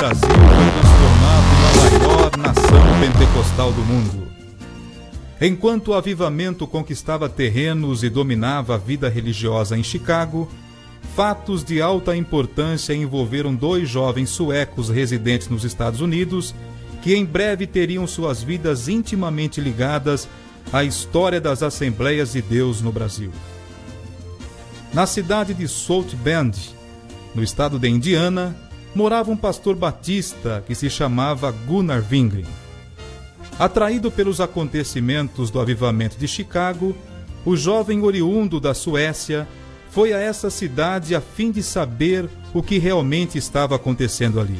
Brasil foi transformado em a maior nação pentecostal do mundo. Enquanto o avivamento conquistava terrenos e dominava a vida religiosa em Chicago, fatos de alta importância envolveram dois jovens suecos residentes nos Estados Unidos que em breve teriam suas vidas intimamente ligadas à história das Assembleias de Deus no Brasil. Na cidade de South Bend, no estado de Indiana, morava um pastor batista que se chamava Gunnar Wingren. Atraído pelos acontecimentos do avivamento de Chicago, o jovem oriundo da Suécia foi a essa cidade a fim de saber o que realmente estava acontecendo ali.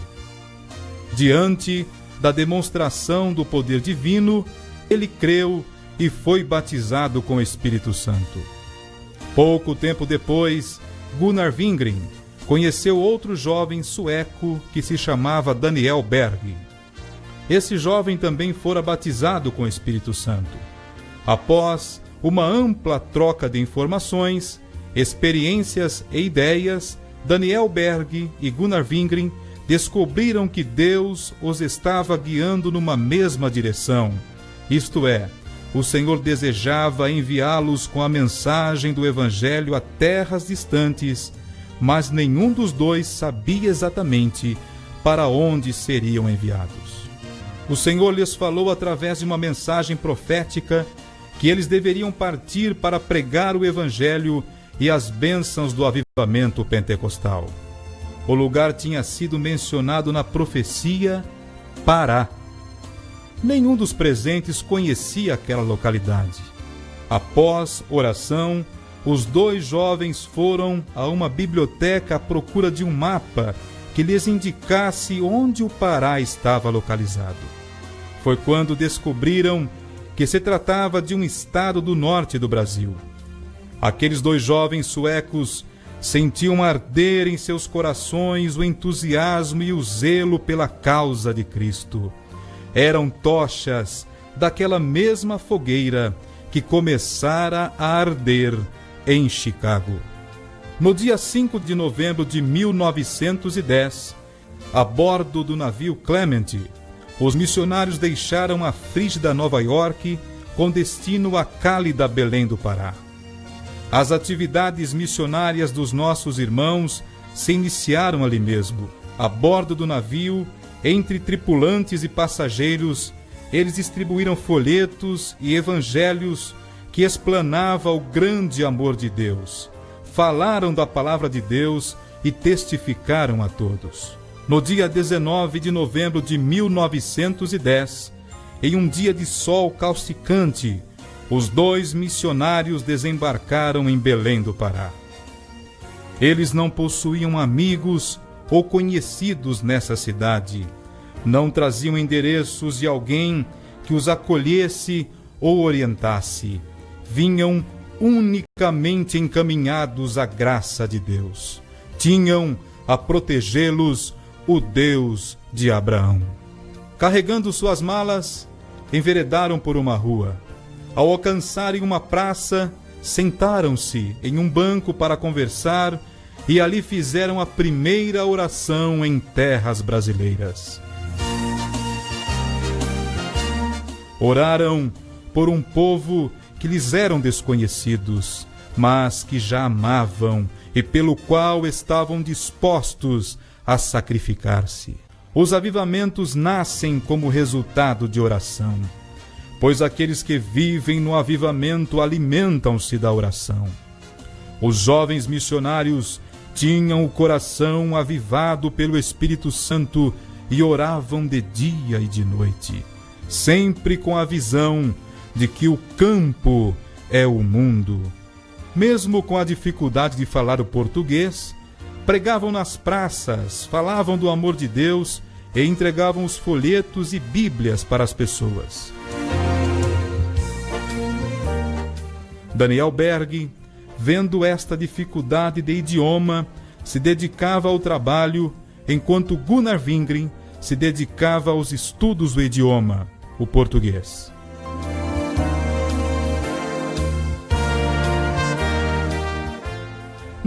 Diante da demonstração do poder divino, ele creu e foi batizado com o Espírito Santo. Pouco tempo depois, Gunnar Wingren conheceu outro jovem sueco que se chamava Daniel Berg. Esse jovem também fora batizado com o Espírito Santo. Após uma ampla troca de informações, experiências e ideias, Daniel Berg e Gunnar Wingren descobriram que Deus os estava guiando numa mesma direção. Isto é, o Senhor desejava enviá-los com a mensagem do Evangelho a terras distantes, mas nenhum dos dois sabia exatamente para onde seriam enviados. O Senhor lhes falou através de uma mensagem profética que eles deveriam partir para pregar o Evangelho e as bênçãos do avivamento pentecostal. O lugar tinha sido mencionado na profecia Pará. Nenhum dos presentes conhecia aquela localidade. Após oração, os dois jovens foram a uma biblioteca à procura de um mapa que lhes indicasse onde o Pará estava localizado. Foi quando descobriram que se tratava de um estado do norte do Brasil. Aqueles dois jovens suecos sentiam arder em seus corações o entusiasmo e o zelo pela causa de Cristo. Eram tochas daquela mesma fogueira que começara a arder em Chicago. No dia 5 de novembro de 1910, a bordo do navio Clement, os missionários deixaram a frígida Nova York com destino à cálida Belém do Pará. As atividades missionárias dos nossos irmãos se iniciaram ali mesmo. A bordo do navio, entre tripulantes e passageiros, eles distribuíram folhetos e evangelhos que explanava o grande amor de Deus. Falaram da palavra de Deus e testificaram a todos. No dia 19 de novembro de 1910, em um dia de sol causticante, os dois missionários desembarcaram em Belém do Pará. Eles não possuíam amigos ou conhecidos nessa cidade, não traziam endereços de alguém que os acolhesse ou orientasse. Vinham unicamente encaminhados à graça de Deus. Tinham a protegê-los o Deus de Abraão. Carregando suas malas, enveredaram por uma rua. Ao alcançarem uma praça, sentaram-se em um banco para conversar e ali fizeram a primeira oração em terras brasileiras. Oraram por um povo que lhes eram desconhecidos, mas que já amavam e pelo qual estavam dispostos a sacrificar-se. Os avivamentos nascem como resultado de oração, pois aqueles que vivem no avivamento alimentam-se da oração. Os jovens missionários tinham o coração avivado pelo Espírito Santo e oravam de dia e de noite, sempre com a visão de que o campo é o mundo. Mesmo com a dificuldade de falar o português, pregavam nas praças, falavam do amor de Deus e entregavam os folhetos e bíblias para as pessoas. Daniel Berg, vendo esta dificuldade de idioma, se dedicava ao trabalho, enquanto Gunnar Wingren se dedicava aos estudos do idioma, o português.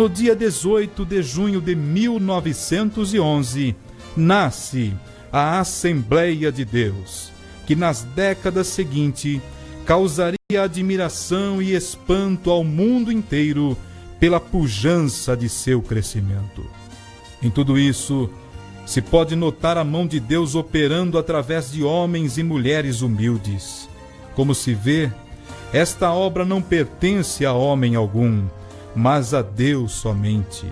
No dia 18 de junho de 1911, nasce a Assembleia de Deus, que nas décadas seguintes causaria admiração e espanto ao mundo inteiro pela pujança de seu crescimento. Em tudo isso, se pode notar a mão de Deus operando através de homens e mulheres humildes. Como se vê, esta obra não pertence a homem algum, mas a Deus somente.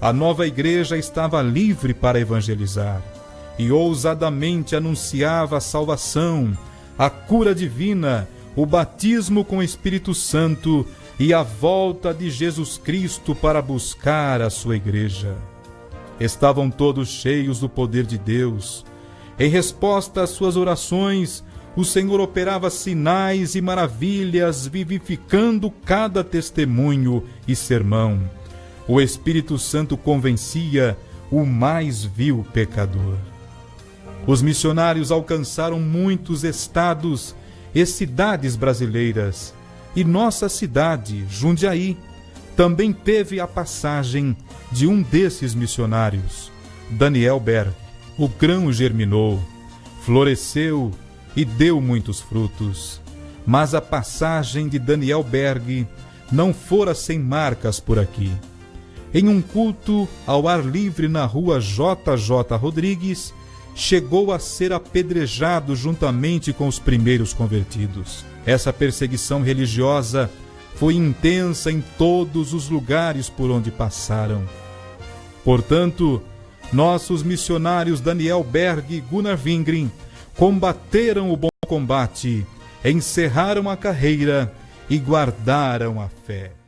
A nova igreja estava livre para evangelizar e ousadamente anunciava a salvação, a cura divina, o batismo com o Espírito Santo e a volta de Jesus Cristo para buscar a sua igreja. Estavam todos cheios do poder de Deus. Em resposta às suas orações, o Senhor operava sinais e maravilhas, vivificando cada testemunho e sermão. O Espírito Santo convencia o mais vil pecador. Os missionários alcançaram muitos estados e cidades brasileiras, e nossa cidade, Jundiaí, também teve a passagem de um desses missionários, Daniel Berg. O grão germinou, floresceu e deu muitos frutos, mas a passagem de Daniel Berg não fora sem marcas por aqui. Em um culto ao ar livre na rua JJ Rodrigues, chegou a ser apedrejado juntamente com os primeiros convertidos. Essa perseguição religiosa foi intensa em todos os lugares por onde passaram. Portanto, nossos missionários Daniel Berg e Gunnar Wingren combateram o bom combate, encerraram a carreira e guardaram a fé.